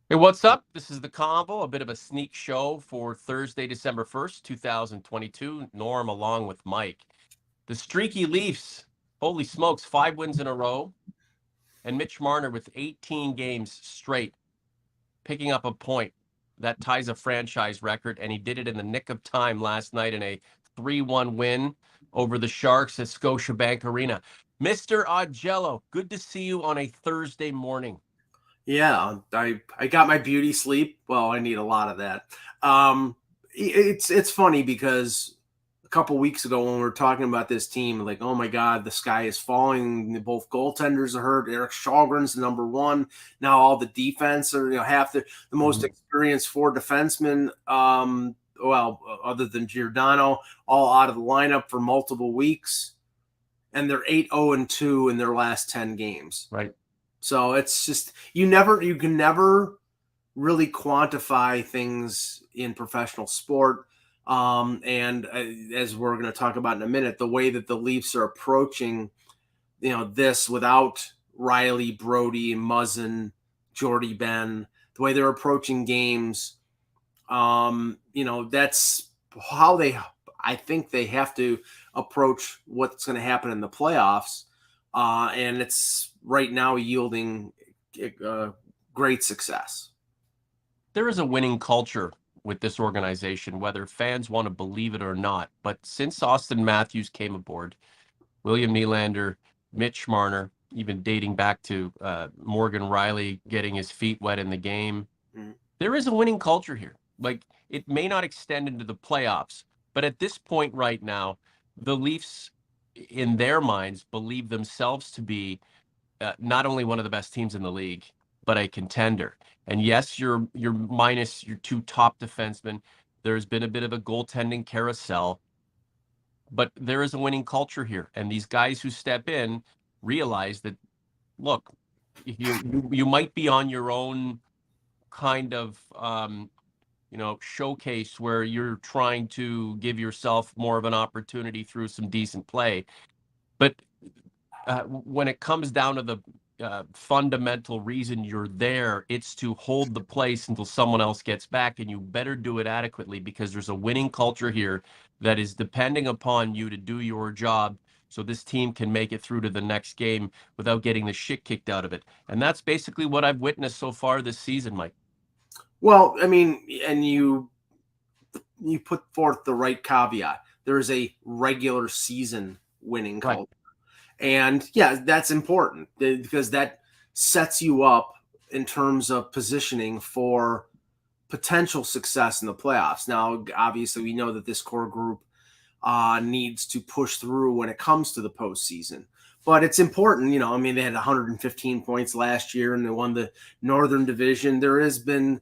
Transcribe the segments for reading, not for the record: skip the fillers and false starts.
Hey, what's up? This is the Convo, a bit of a sneak show for Thursday, December 1st, 2022. Norm along with Mike. The streaky Leafs, holy smokes, 5 wins in a row. And Mitch Marner with 18 games straight, picking up a point. That ties a franchise record, and he did it in the nick of time last night in a 3-1 win over the Sharks at Scotiabank Arena. Mr. Augello, good to see you on a Thursday morning. Yeah, I got my beauty sleep. Well, I need a lot of that. It's funny because a couple weeks ago when we were talking about this team, like, oh my God, the sky is falling. Both goaltenders are hurt. Eric Shalgren's the number one. Now all the defense are half the most experienced four defensemen. Other than Giordano, all out of the lineup for multiple weeks, and they're 8-0-2 in their last 10 games. Right. So it's just you can never really quantify things in professional sport. And as we're going to talk about in a minute, the way that the Leafs are approaching, this without Riley, Brody, Muzzin, Jordy Ben, the way they're approaching games, that's how I think they have to approach what's going to happen in the playoffs. And it's right now yielding great success. There is a winning culture with this organization, whether fans want to believe it or not. But since Austin Matthews came aboard, William Nylander, Mitch Marner, even dating back to Morgan Riley getting his feet wet in the game, there is a winning culture here. Like, it may not extend into the playoffs, but at this point right now, the Leafs, in their minds, believe themselves to be not only one of the best teams in the league, but a contender. And yes, you're minus your two top defensemen. There's been a bit of a goaltending carousel, but there is a winning culture here. And these guys who step in realize that, look, you might be on your own kind of showcase where you're trying to give yourself more of an opportunity through some decent play. But when it comes down to the fundamental reason you're there, it's to hold the place until someone else gets back, and you better do it adequately because there's a winning culture here that is depending upon you to do your job so this team can make it through to the next game without getting the shit kicked out of it. And that's basically what I've witnessed so far this season, Mike. Well, I mean, and you put forth the right caveat. There is a regular season winning culture. Right. And yeah, that's important because that sets you up in terms of positioning for potential success in the playoffs. Now, obviously, we know that this core group needs to push through when it comes to the postseason. But it's important, I mean, they had 115 points last year and they won the Northern Division. There has been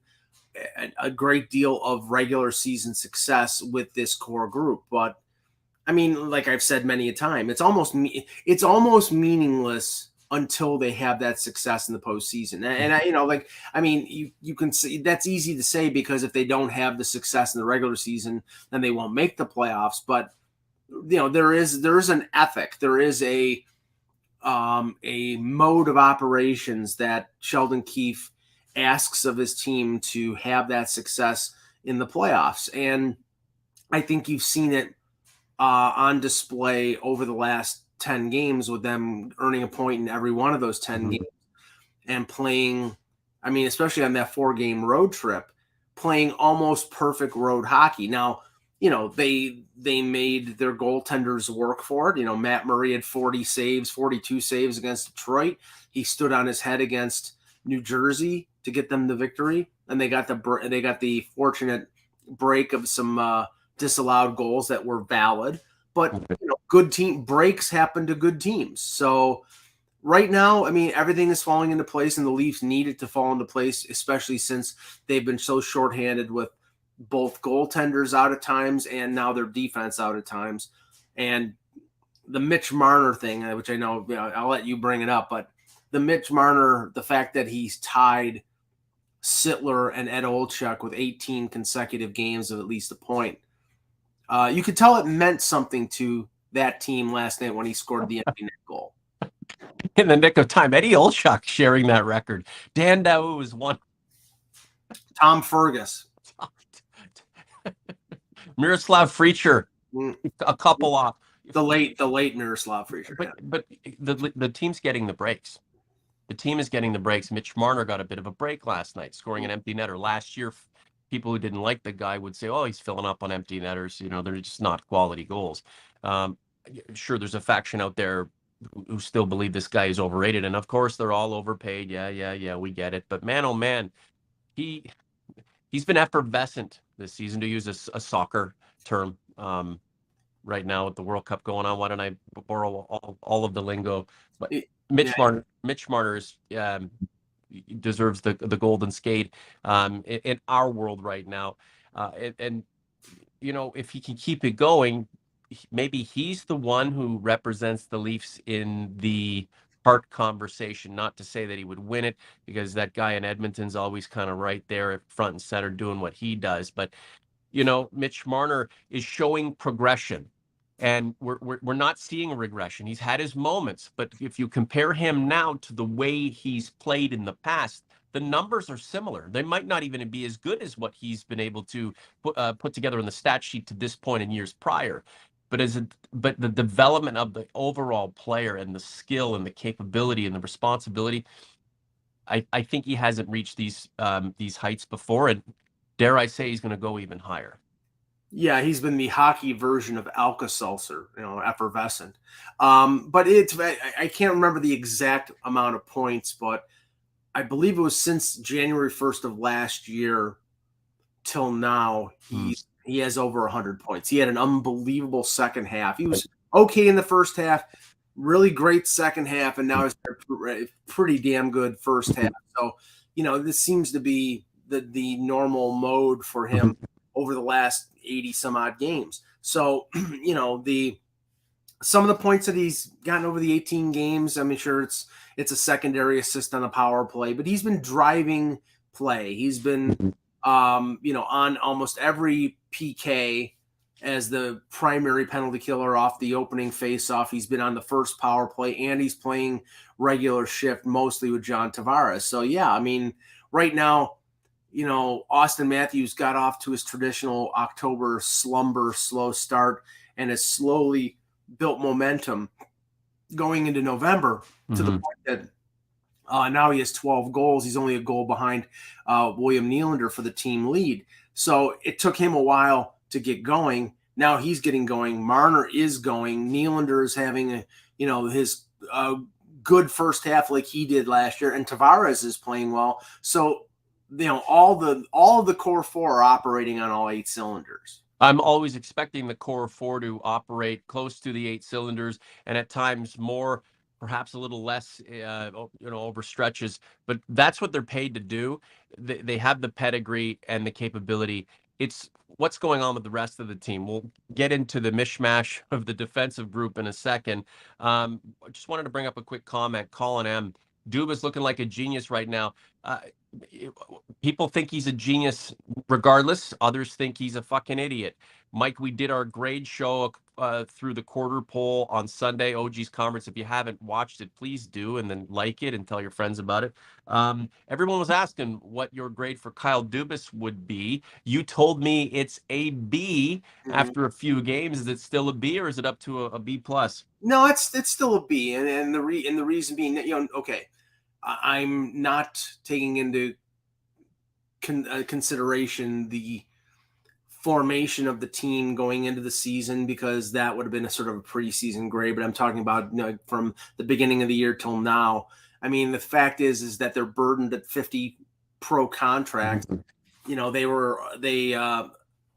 a great deal of regular season success with this core group. But I mean, like I've said many a time, it's almost meaningless until they have that success in the postseason. And you can see that's easy to say because if they don't have the success in the regular season, then they won't make the playoffs. But there is an ethic, there is a mode of operations that Sheldon Keefe asks of his team to have that success in the playoffs, and I think you've seen it on display over the last 10 games with them earning a point in every one of those 10 games and playing, I mean, especially on that 4-game road trip, playing almost perfect road hockey. Now, they made their goaltenders work for it. Matt Murray had 42 saves against Detroit. He stood on his head against New Jersey to get them the victory, and they got the fortunate break of some disallowed goals that were valid. But good team breaks happen to good teams. So right now, I mean, everything is falling into place, and the Leafs need it to fall into place, especially since they've been so shorthanded with both goaltenders out at times and now their defense out at times. And the Mitch Marner thing, which I know I'll let you bring it up, but the Mitch Marner, the fact that he's tied Sittler and Ed Olczyk with 18 consecutive games of at least a point, you could tell it meant something to that team last night when he scored the empty net goal. In the nick of time, Eddie Olczyk sharing that record. Dan Daouz was one. Tom Fergus. Miroslav Fricher, Mm. a couple off. The late Miroslav Fricher. But the team's getting the breaks. The team is getting the breaks. Mitch Marner got a bit of a break last night, scoring an empty netter. Last year, people who didn't like the guy would say, "Oh, he's filling up on empty netters." You know, they're just not quality goals. Um, sure, there's a faction out there who still believe this guy is overrated, and of course, they're all overpaid. Yeah, we get it. But man, oh man, he he's been effervescent this season, to use a soccer term. Right now with the World Cup going on, why don't I borrow all of the lingo? But Mitch Marner is, deserves the golden skate in our world right now, and you know, if he can keep it going, maybe he's the one who represents the Leafs in the Hart conversation. Not to say that he would win it, because that guy in Edmonton's always kind of right there front and center doing what he does, but you know, Mitch Marner is showing progression, and we're not seeing a regression. He's had his moments, but if you compare him now to the way he's played in the past, the numbers are similar. They might not even be as good as what he's been able to put together in the stat sheet to this point in years prior. But the development of the overall player and the skill and the capability and the responsibility, I think he hasn't reached these heights before, and dare I say he's going to go even higher. Yeah, he's been the hockey version of Alka-Seltzer, you know, effervescent. But I can't remember the exact amount of points, but I believe it was since January 1st of last year till now, he has over 100 points. He had an unbelievable second half. He was okay in the first half, really great second half, and now he's a pretty damn good first half. So, you know, this seems to be the normal mode for him over the last 80 some odd games. So, you know, some of the points that he's gotten over the 18 games, I mean, sure, it's a secondary assist on the power play, but he's been driving play. He's been, you know, on almost every PK as the primary penalty killer off the opening faceoff. He's been on the first power play, and he's playing regular shift mostly with John Tavares. So, yeah, I mean, right now, you know, Austin Matthews got off to his traditional October slumber, slow start, and has slowly built momentum going into November to the point that now he has 12 goals. He's only a goal behind William Nylander for the team lead. So it took him a while to get going. Now he's getting going. Marner is going. Nylander is having his good first half like he did last year, and Tavares is playing well. So, you know, all of the core four are operating on all 8 cylinders. I'm always expecting the core four to operate close to the 8 cylinders, and at times more, perhaps a little less, over stretches. But that's what they're paid to do. They have the pedigree and the capability. It's what's going on with the rest of the team. We'll get into the mishmash of the defensive group in a second. I just wanted to bring up a quick comment. Colin M. Dubas looking like a genius right now. People think he's a genius regardless. Others think he's a fucking idiot. Mike, we did our grade show through the quarter poll on Sunday, OG's Conference. If you haven't watched it, please do, and then like it and tell your friends about it. Everyone was asking what your grade for Kyle Dubas would be. You told me it's a B after a few games. Is it still a B, or is it up to a B plus? No, it's still a B, and the reason being that, okay, I'm not taking into consideration the formation of the team going into the season, because that would have been a sort of a preseason grade. But I'm talking about, from the beginning of the year till now. I mean, the fact is that they're burdened at 50 pro contracts. They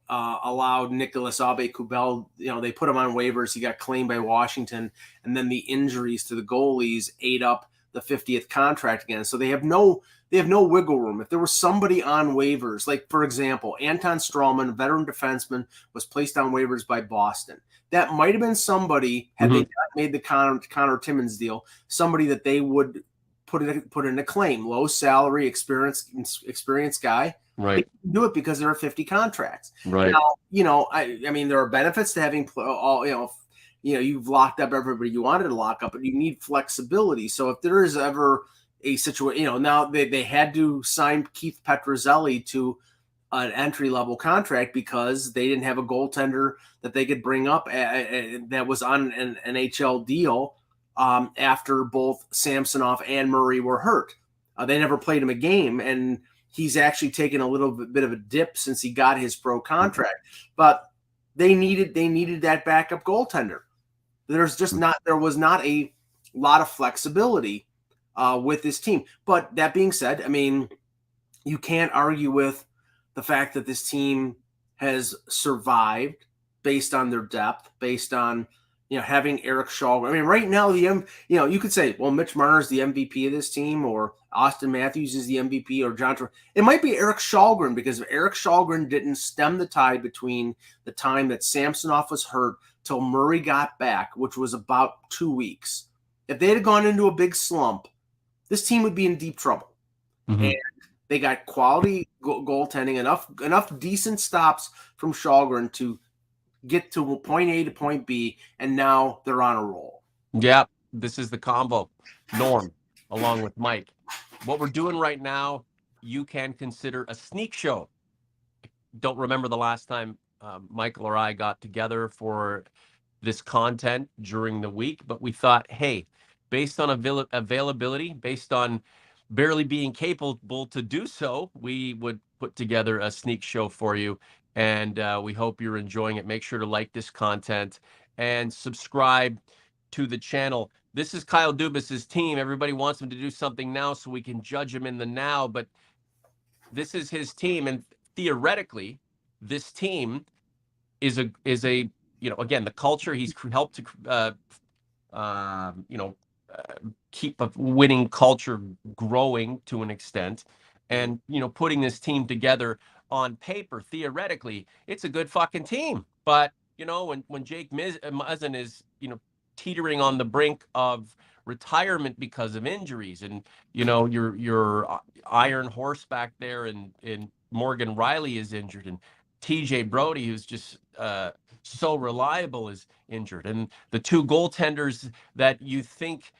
allowed Nicolas Aube-Kubel. They put him on waivers. He got claimed by Washington, and then the injuries to the goalies ate up the 50th contract again. So they have no wiggle room. If there was somebody on waivers, like, for example, Anton Strawman, veteran defenseman, was placed on waivers by Boston. That might have been somebody, had they not made the Connor Timmins deal, somebody that they would put in a claim, low salary, experienced guy. Right. They can do it because there are 50 contracts. Right. Now, I mean, there are benefits to having all, you've locked up everybody you wanted to lock up, but you need flexibility. So if there is ever, a situation. Now they had to sign Keith Petruzzelli to an entry-level contract because they didn't have a goaltender that they could bring up that was on an NHL deal after both Samsonov and Murray were hurt. They never played him a game, and he's actually taken a little bit of a dip since he got his pro contract. But they needed that backup goaltender. There was not a lot of flexibility with this team. But that being said, I mean, you can't argue with the fact that this team has survived based on their depth, based on having Eric Kallgren. I mean, right now you could say, well, Mitch Marner is the MVP of this team, or Austin Matthews is the MVP, or John. It might be Eric Kallgren, because if Eric Kallgren didn't stem the tide between the time that Samsonov was hurt till Murray got back, which was about 2 weeks. If they had gone into a big slump, this team would be in deep trouble. Mm-hmm. And they got quality goaltending, enough decent stops from Kallgren to get to point A to point B, and now they're on a roll. Yeah, this is the Convo. Norm, along with Mike. What we're doing right now, you can consider a sneak show. Don't remember the last time Michael or I got together for this content during the week, but we thought, hey, based on availability, based on barely being capable to do so, we would put together a sneak show for you, and we hope you're enjoying it. Make sure to like this content and subscribe to the channel. This is Kyle Dubas's team. Everybody wants him to do something now so we can judge him in the now, but this is his team, and theoretically, this team is a again, the culture he's helped to keep a winning culture growing to an extent, and putting this team together on paper, theoretically, it's a good fucking team. But when Jake Muzzin is teetering on the brink of retirement because of injuries, and your iron horse back there in Morgan Riley is injured, and TJ Brody, who's just so reliable, is injured, and the two goaltenders that you think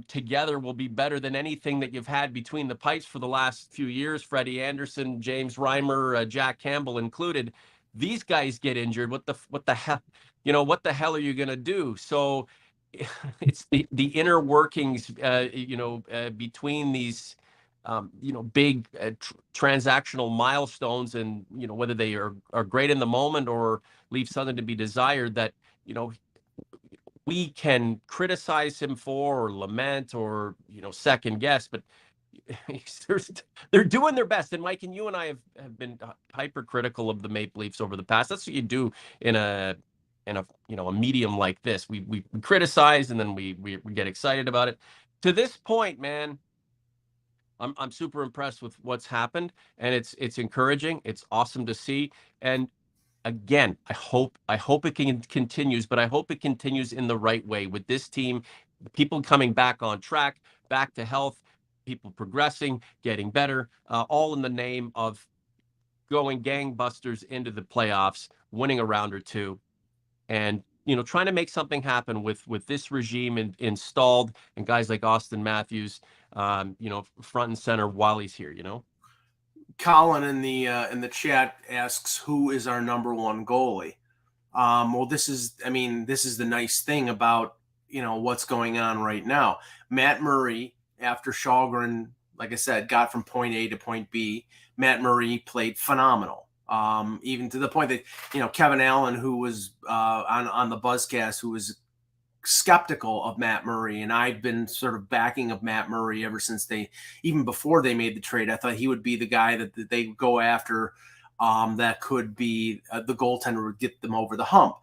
together will be better than anything that you've had between the pipes for the last few years, Freddie Anderson, James Reimer, Jack Campbell included, these guys get injured. What the hell, what the hell are you going to do? So it's the inner workings, between these big transactional milestones, and whether they are great in the moment or leave something to be desired, that we can criticize him for, or lament, or second guess, but they're doing their best. And Mike and you and I have been hypercritical of the Maple Leafs over the past. That's what you do in a medium like this. We criticize, and then we get excited about it. To this point, man, I'm super impressed with what's happened, and it's encouraging. It's awesome to see. And again, I hope it continues, but I hope it continues in the right way with this team, people coming back on track, back to health, people progressing, getting better, all in the name of going gangbusters into the playoffs, winning a round or two, and trying to make something happen with this regime installed, and guys like Austin Matthews, front and center while he's here. Colin in the chat asks, who is our number one goalie? Well, this is the nice thing about what's going on right now. Matt Murray, after Kallgren, like I said, got from point A to point B, Matt Murray played phenomenal. Even to the point that Kevin Allen, who was on the Buzzcast, who was skeptical of Matt Murray, and I've been sort of backing of Matt Murray ever since even before they made the trade. I thought he would be the guy that they go after, that could be the goaltender would get them over the hump.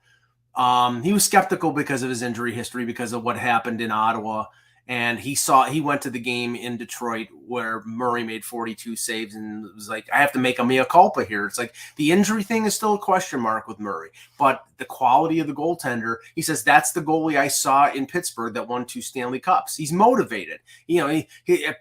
He was skeptical because of his injury history, because of what happened in Ottawa. And he went to the game in Detroit where Murray made 42 saves, and it was like, I have to make a mea culpa here. It's like the injury thing is still a question mark with Murray, but the quality of the goaltender, he says, that's the goalie I saw in Pittsburgh that won 2 Stanley Cups. He's motivated.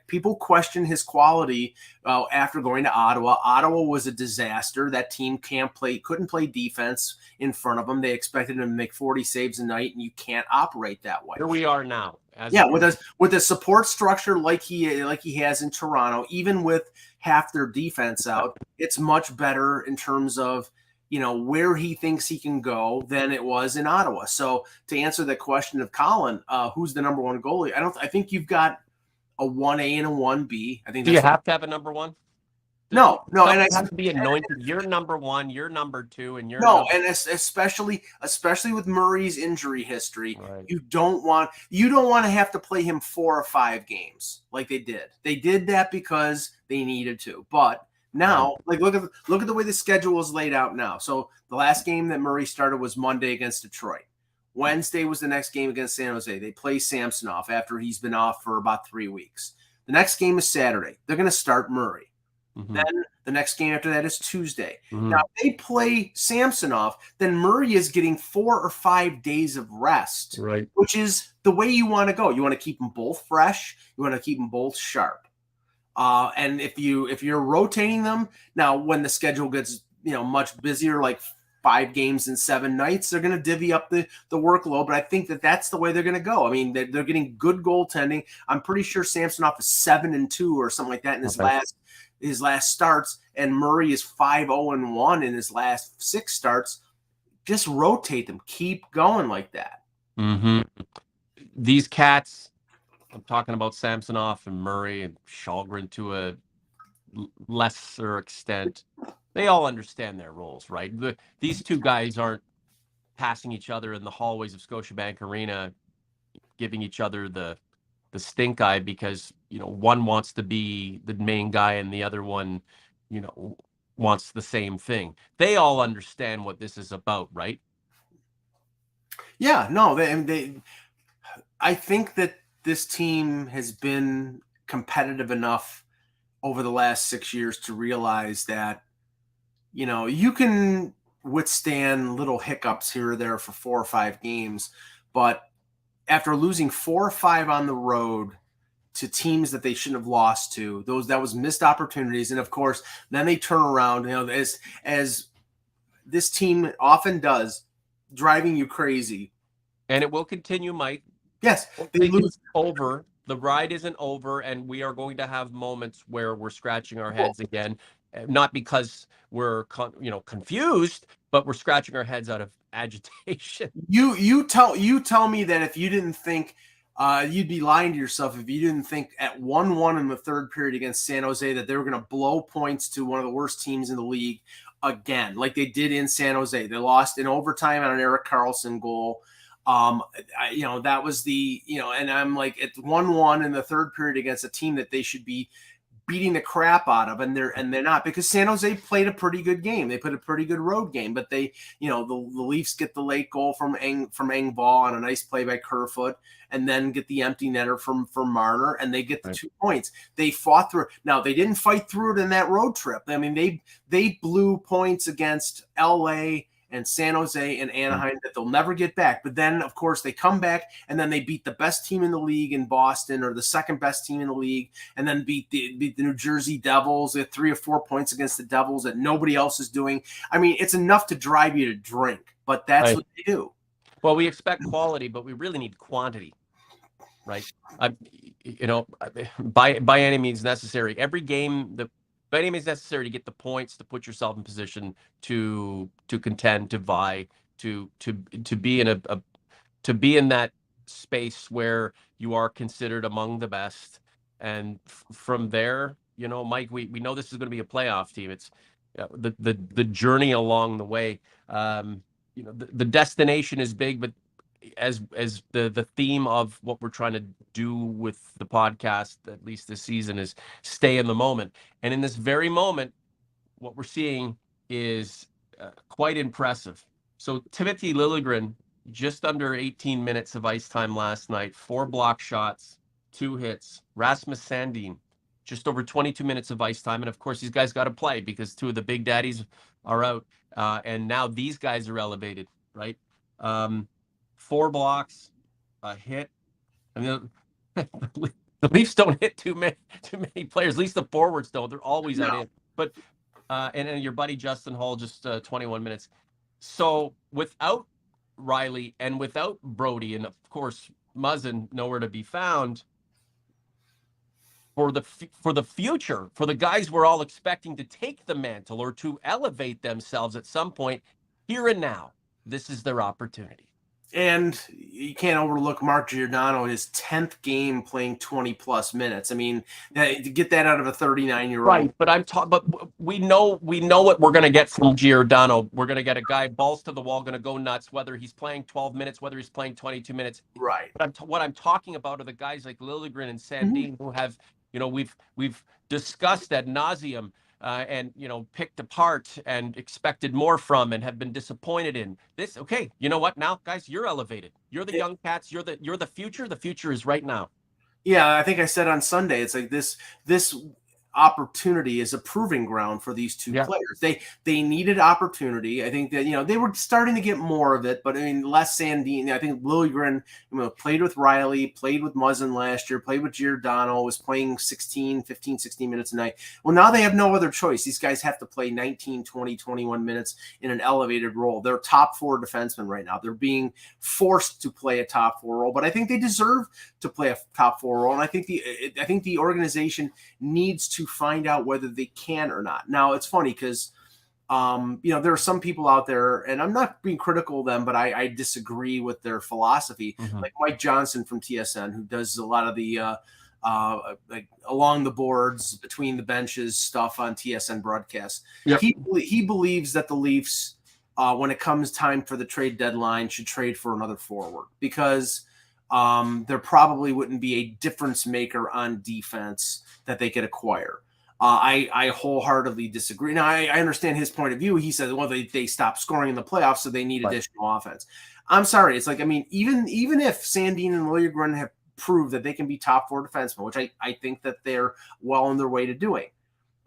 People question his quality after going to Ottawa. Ottawa was a disaster. That team couldn't play defense in front of them. They expected him to make 40 saves a night, and you can't operate that way. Here we are now. as Yeah, a with a support structure like he has in Toronto, even with half their defense out, it's much better in terms of where he thinks he can go than it was in Ottawa. So to answer the question of Colin, who's the number one goalie? I think you've got a 1A and a 1B. I think Do you that's have to have a number one? no, and Someone has to be anointed. You're number one, you're number two, and you're no, number. and especially with Murray's injury history, Right. you don't want to have to play him 4 or 5 games like they did. They did that because they needed to. But now, like look at the way the schedule is laid out now. So the last game that Murray started was Monday against Detroit. Wednesday was the next game against San Jose. They play Samsonov after he's been off for about 3 weeks. The next game is Saturday. They're going to start Murray. Mm-hmm. Then the next game after that is Tuesday. Mm-hmm. Now, if they play Samsonov, then Murray is getting 4 or 5 days of rest, Right. which is the way you want to go. You want to keep them both fresh. You want to keep them both sharp. And if you're rotating them now, when the schedule gets much busier, like 5 games in 7 nights, they're going to divvy up the workload. But I think that's the way they're going to go. I mean, they're getting good goaltending. I'm pretty sure Samsonov is 7-2 or something like that in his last starts, and Murray is 5-0-1 in his last 6 starts. Just rotate them. Keep going like that. Mm-hmm. These cats, I'm talking about Samsonov and Murray and Shalgren to a lesser extent, they all understand their roles, right? These two guys aren't passing each other in the hallways of Scotiabank Arena, giving each other the stink eye because one wants to be the main guy and the other one wants the same thing. They all understand what this is about, right? Yeah, no, I think that this team has been competitive enough over the last 6 years to realize that you can withstand little hiccups here or there for 4 or 5 games, but after losing 4 or 5 on the road to teams that they shouldn't have lost to, that was missed opportunities. And of course, then they turn around, as this team often does, driving you crazy. And it will continue, Mike. Yes, they lose. Over. The ride isn't over, and we are going to have moments where we're scratching our heads again, not because we're confused, but we're scratching our heads out of agitation. You tell me that if you didn't think, you'd be lying to yourself if you didn't think at 1-1 in the third period against San Jose that they were going to blow points to one of the worst teams in the league again, like they did in San Jose. They lost in overtime on an Erik Karlsson goal. That was and I'm like, at 1-1 in the third period against a team that they should be beating the crap out of, and they're not, because San Jose played a pretty good game. They put a pretty good road game, but they, the Leafs get the late goal from Engvall on a nice play by Kerfoot, and then get the empty netter from Marner, and they get the 2 points. They fought through. Now, they didn't fight through it in that road trip. I mean, they blew points against LA and San Jose and Anaheim that they'll never get back. But then, of course, they come back, and then they beat the best team in the league in Boston, or the second best team in the league, and then beat the New Jersey Devils. They had 3 or 4 points against the Devils that nobody else is doing. I mean, it's enough to drive you to drink, but that's what they do. Well, we expect quality, but we really need quantity, right? By any means necessary. Every game by any means necessary to get the points, to put yourself in position to contend, to vie, to be in that space where you are considered among the best. And from there, Mike, we know this is going to be a playoff team. It's the journey along the way. The destination is big, but as the theme of what we're trying to do with the podcast, at least this season, is stay in the moment. And in this very moment, what we're seeing is quite impressive. So Timothy Liljegren, just under 18 minutes of ice time last night, 4 block shots, 2 hits. Rasmus Sandin, just over 22 minutes of ice time. And of course, these guys got to play because 2 of the big daddies are out. And now these guys are elevated, right? 4 blocks, a hit. I mean, the Leafs don't hit too many players. At least the forwards don't. They're always out in. But and your buddy Justin Hall, just 21 minutes. So without Riley and without Brody, and of course Muzzin nowhere to be found. For the future, for the guys we're all expecting to take the mantle or to elevate themselves at some point, here and now, this is their opportunity. And you can't overlook Mark Giordano, his 10th game playing 20 plus minutes. I mean, to get that out of a 39-year-old. Right, but but we know what we're going to get from Giordano. We're going to get a guy balls to the wall, going to go nuts, whether he's playing 12 minutes, whether he's playing 22 minutes. Right. But what I'm talking about are the guys like Liljegren and Sandin who have, we've discussed ad nauseum and picked apart and expected more from and have been disappointed in this. Okay, you know what? Now, guys, you're elevated. You're the young cats. You're the future. The future is right now. Yeah, I think I said on Sunday, it's like this opportunity is a proving ground for these two players. They needed opportunity. I think that they were starting to get more of it, but I mean less Sandin. I think Liljegren played with Riley, played with Muzzin last year, played with Giordano, was playing 15, 16 minutes a night. Well, now they have no other choice. These guys have to play 19, 20, 21 minutes in an elevated role. They're top 4 defensemen right now. They're being forced to play a top 4 role, but I think they deserve to play a top 4 role, and I think the organization needs to find out whether they can or not. Now, it's funny because there are some people out there, and I'm not being critical of them, but I disagree with their philosophy. Like Mike Johnson from TSN, who does a lot of the like along the boards, between the benches stuff on TSN broadcasts. Yep. He believes that the Leafs, when it comes time for the trade deadline, should trade for another forward because there probably wouldn't be a difference maker on defense that they could acquire. I wholeheartedly disagree. Now, I understand his point of view. He says, well, they stopped scoring in the playoffs, so they need additional offense. I'm sorry. It's like, I mean, even if Sandin and Liljegren have proved that they can be top 4 defensemen, which I think that they're well on their way to doing.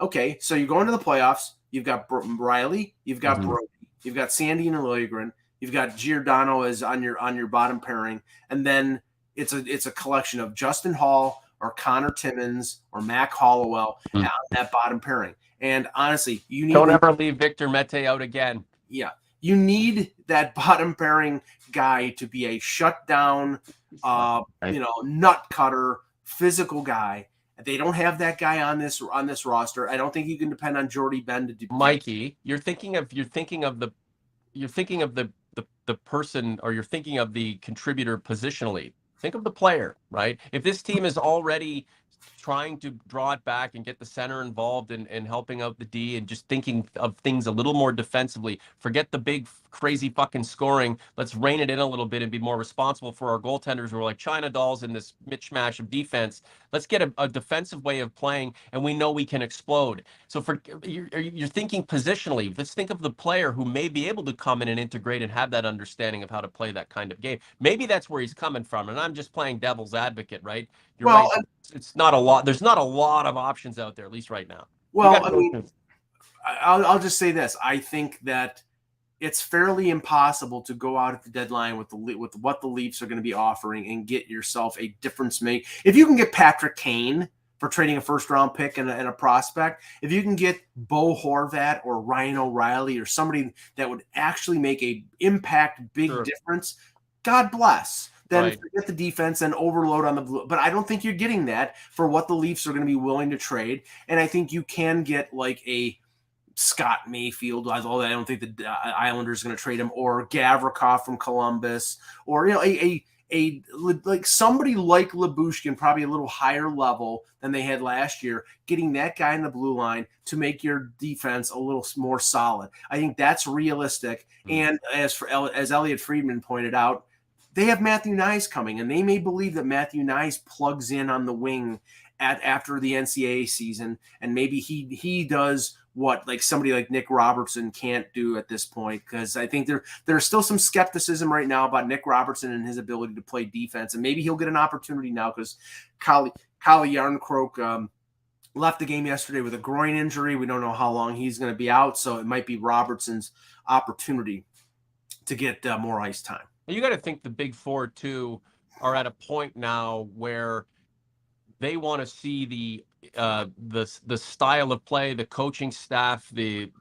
Okay, so you go into the playoffs. You've got Riley. You've got Brody. You've got Sandin and Liljegren. You've got Giordano as on your bottom pairing, and then it's a collection of Justin Hall or Connor Timmins or Mac Hollowell on that bottom pairing. And honestly, you don't ever leave Victor Mete out again. Yeah, you need that bottom pairing guy to be a shutdown, nut cutter, physical guy. They don't have that guy on this roster. I don't think you can depend on Jordy Ben to do. Mikey, you're thinking of the person, or you're thinking of the contributor positionally. Think of the player, right? If this team is already trying to draw it back and get the center involved in helping out the D and just thinking of things a little more defensively, forget the big crazy fucking scoring. Let's rein it in a little bit and be more responsible for our goaltenders who are like China dolls in this mishmash of defense. Let's get a defensive way of playing, and we know we can explode. So you're thinking positionally. Let's think of the player who may be able to come in and integrate and have that understanding of how to play that kind of game. Maybe that's where he's coming from, and I'm just playing devil's advocate, right? You're right. It's not a lot. There's not a lot of options out there, at least right now. Well, I mean, I'll just say this. I think that it's fairly impossible to go out at the deadline with what the Leafs are going to be offering and get yourself a difference make. If you can get Patrick Kane for trading a first-round pick and a prospect, if you can get Bo Horvat or Ryan O'Reilly or somebody that would actually make a impact big difference, God bless. Then forget the defense and overload on the blue. But I don't think you're getting that for what the Leafs are going to be willing to trade. And I think you can get like a Scott Mayfield, although I don't think the Islanders are going to trade him, or Gavrikov from Columbus, or a like somebody like Lyubushkin, probably a little higher level than they had last year, getting that guy in the blue line to make your defense a little more solid. I think that's realistic. And as Elliot Friedman pointed out, they have Matthew Nyes coming, and they may believe that Matthew Nyes plugs in on the wing after the NCAA season, and maybe he does what like somebody like Nick Robertson can't do at this point, because I think there's still some skepticism right now about Nick Robertson and his ability to play defense, and maybe he'll get an opportunity now because Kalle Järnkrok left the game yesterday with a groin injury. We don't know how long he's going to be out, so it might be Robertson's opportunity to get more ice time. You got to think the big four too are at a point now where they want to see the style of play, the coaching staff, the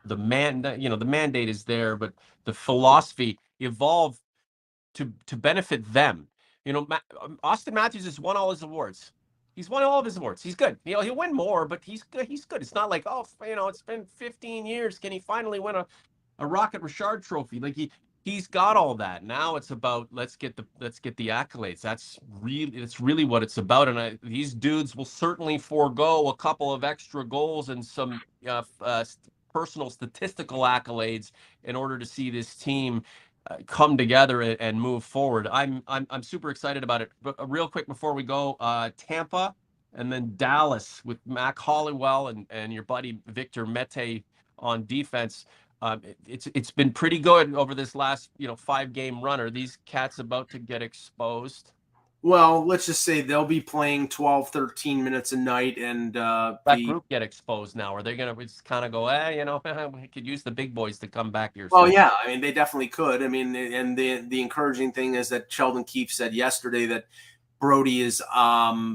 mandate is there, but the philosophy evolve to benefit them. You know, Austin Matthews has won all his awards. He's won all of his awards. He's good. You know, he'll win more, but he's good. He's good. It's not like, oh, you know, it's been 15 years. Can he finally win a Rocket Richard trophy? Like he's got all that. Now it's about let's get the accolades. That's really what it's about. And these dudes will certainly forego a couple of extra goals and some personal statistical accolades in order to see this team come together and move forward. I'm super excited about it. But real quick before we go, Tampa and then Dallas with Mac Hollowell and your buddy Victor Mete on defense. It's been pretty good over this last 5-game run. Are these cats about to get exposed? Well, let's just say they'll be playing 12, 13 minutes a night, and That group get exposed now? Are they going to just kind of go, we could use the big boys to come back here? Well, yeah, I mean, they definitely could. I mean, and the encouraging thing is that Sheldon Keefe said yesterday that Brody is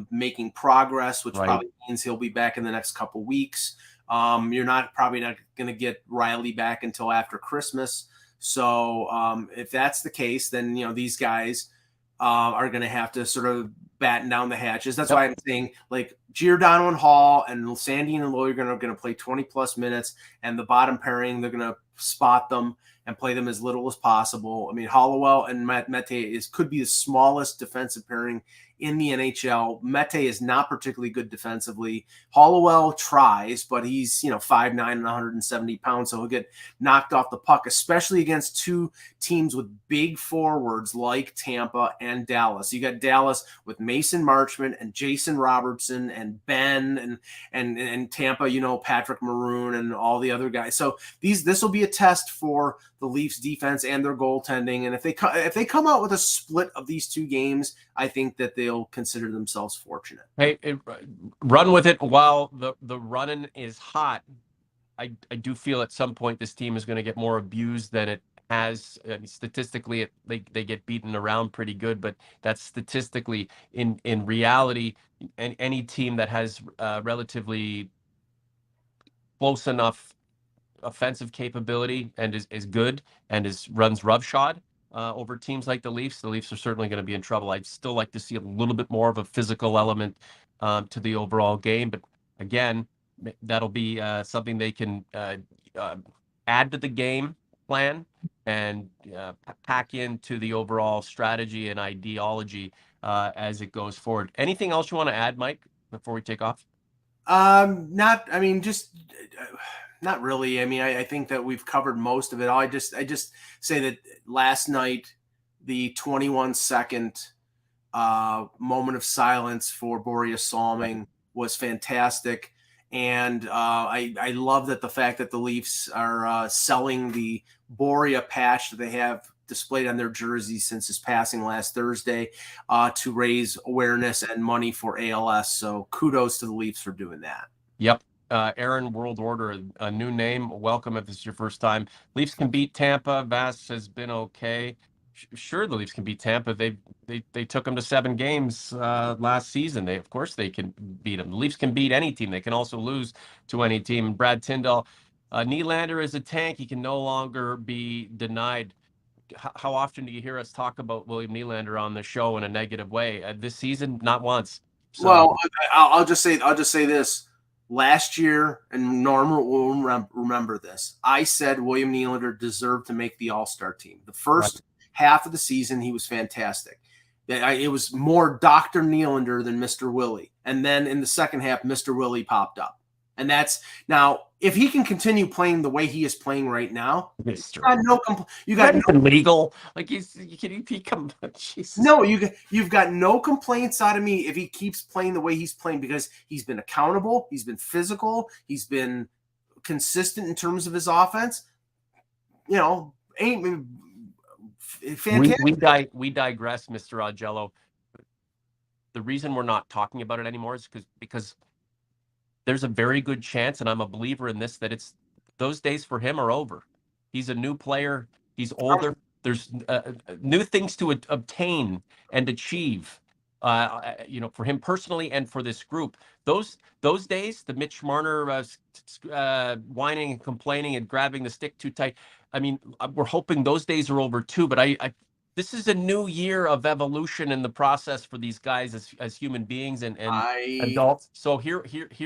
making progress, which probably means he'll be back in the next couple weeks. You're probably not going to get Riley back until after Christmas. So if that's the case, then these guys are going to have to sort of batten down the hatches. That's why I'm saying like Giordano and Hall and Sandy and Loy are going to play 20 plus minutes, and the bottom pairing they're going to spot them and play them as little as possible. I mean, Hollowell and Mete could be the smallest defensive pairing in the NHL. Mete is not particularly good defensively. Hollowell tries, but he's 5'9" and 170 pounds, so he'll get knocked off the puck, especially against two teams with big forwards like Tampa and Dallas. You got Dallas with Mason Marchment and Jason Robertson and Ben and Tampa, Patrick Maroon and all the other guys. So this will be a test for the Leafs defense and their goaltending. And if they come out with a split of these two games, I think that they'll consider themselves fortunate. Hey, run with it while the running is hot. I do feel at some point this team is going to get more abused than it has. I mean, statistically, they get beaten around pretty good, but that's statistically. In reality, any team that has relatively close enough offensive capability and is good and runs roughshod over teams like the Leafs are certainly going to be in trouble. I'd still like to see a little bit more of a physical element to the overall game, but again, that'll be something they can add to the game plan and pack into the overall strategy and ideology as it goes forward. Anything else you want to add, Mike, before we take off? Not really. I mean, I think that we've covered most of it. I just say that last night, the 21-second moment of silence for Boreas Salming was fantastic. And I love that the fact that the Leafs are selling the Borea patch that they have displayed on their jerseys since his passing last Thursday to raise awareness and money for ALS. So kudos to the Leafs for doing that. Yep. Aaron World Order, a new name. Welcome if this is your first time. Leafs can beat Tampa. Vass has been okay. Sure, the Leafs can beat Tampa. They took them to 7 games last season. Of course they can beat them. The Leafs can beat any team. They can also lose to any team. Brad Tyndall, Nylander is a tank. He can no longer be denied. How often do you hear us talk about William Nylander on the show in a negative way? This season, not once. So, well, I'll just say this. Last year, and Norm will remember this, I said William Nylander deserved to make the All-Star team. The first half of the season, he was fantastic. It was more Dr. Nylander than Mr. Willie. And then in the second half, Mr. Willie popped up. And that's now, if he can continue playing the way he is playing right now, you got no legal. Like he come. Jesus. No, you've got no complaints out of me if he keeps playing the way he's playing, because he's been accountable, he's been physical, he's been consistent in terms of his offense. Ain't fantastic. We digress, Mr. Augello. The reason we're not talking about it anymore is because there's a very good chance, and I'm a believer in this, that those days for him are over. He's a new player. He's older. There's new things to obtain and achieve, for him personally and for this group. Those days, the Mitch Marner whining and complaining and grabbing the stick too tight. I mean, we're hoping those days are over too. But this is a new year of evolution in the process for these guys as human beings and I adults. So here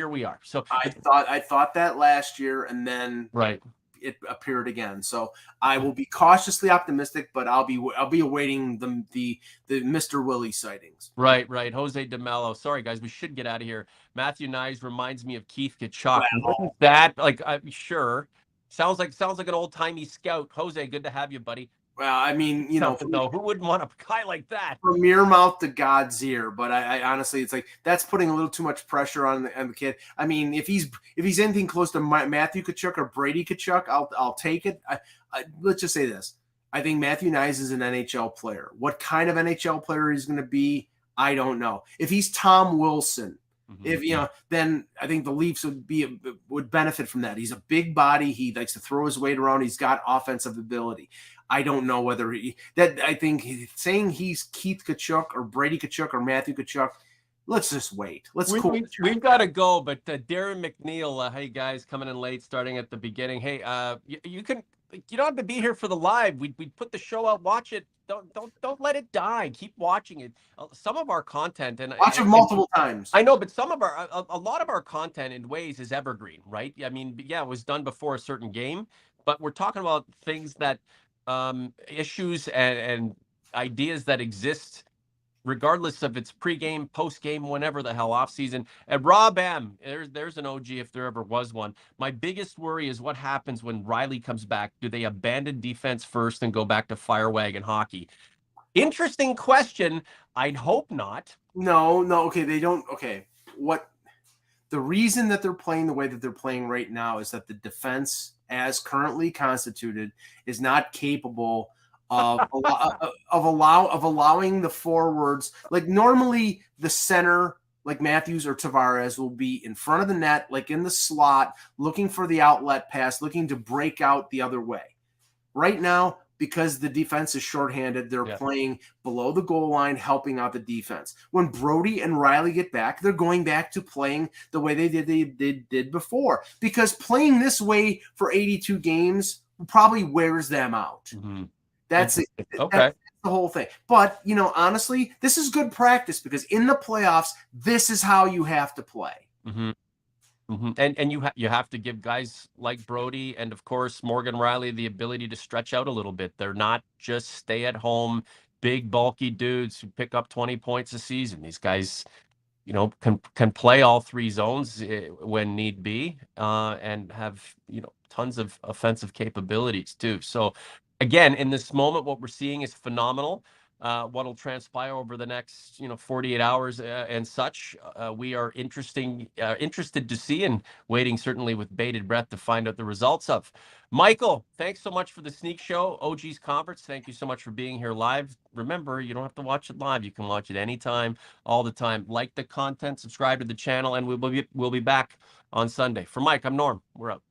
we are. So I thought that last year, and then right. it appeared again. So I will be cautiously optimistic, but I'll be awaiting the Mr. Willie sightings. Right. Jose DeMello. Sorry, guys, we should get out of here. Matthew Nyes reminds me of Keith Kachuk. Well, Wasn't that like? I'm sure. Sounds like an old timey scout. Jose, good to have you, buddy. I mean, Though, who wouldn't want a guy like that? From your mouth to God's ear. But I honestly, it's like that's putting a little too much pressure on the kid. I mean, if he's anything close to Matthew Kachuk or Brady Kachuk, I'll take it. Let's just say this: I think Matthew Nyes is an NHL player. What kind of NHL player he's going to be, I don't know. If he's Tom Wilson, if then I think the Leafs would benefit from that. He's a big body. He likes to throw his weight around. He's got offensive ability. I don't know whether I think saying he's Keith Kachuk or Brady Kachuk or Matthew Kachuk. Let's just wait. We've got to go. But Darren McNeil, hey guys, coming in late, starting at the beginning. Hey, you don't have to be here for the live. We put the show out. Watch it. Don't let it die. Keep watching it. Some of our content and watch it multiple times. I know, but a lot of our content in ways is evergreen, right? I mean, yeah, it was done before a certain game, but we're talking about things that issues and ideas that exist regardless of its pregame, postgame, whenever the hell off season. And Rob M, there's an OG if there ever was one. My biggest worry is what happens when Riley comes back. Do they abandon defense first and go back to fire wagon hockey? Interesting question. I'd hope not. No. Okay, they don't. Okay, the reason that they're playing the way that they're playing right now is that the defense, as currently constituted, is not capable of allowing the forwards. Like normally, the center, like Matthews or Tavares, will be in front of the net, like in the slot, looking for the outlet pass, looking to break out the other way. Right now, because the defense is shorthanded, they're playing below the goal line, helping out the defense. When Brody and Riley get back, they're going back to playing the way they did before. Because playing this way for 82 games probably wears them out. Mm-hmm. That's it. Okay. That's the whole thing. But, honestly, this is good practice because in the playoffs, this is how you have to play. Mm-hmm. Mm-hmm. And you have to give guys like Brody and, of course, Morgan Riley the ability to stretch out a little bit. They're not just stay-at-home, big, bulky dudes who pick up 20 points a season. These guys, can play all three zones when need be and have, tons of offensive capabilities too. So, again, in this moment, what we're seeing is phenomenal. What will transpire over the next 48 hours and such, we are interested to see and waiting certainly with bated breath to find out the results of. Michael, thanks so much for the sneak show. OG's Conference, thank you so much for being here live. Remember, you don't have to watch it live. You can watch it anytime, all the time. Like the content, subscribe to the channel, and we'll be back on Sunday. For Mike, I'm Norm. We're out.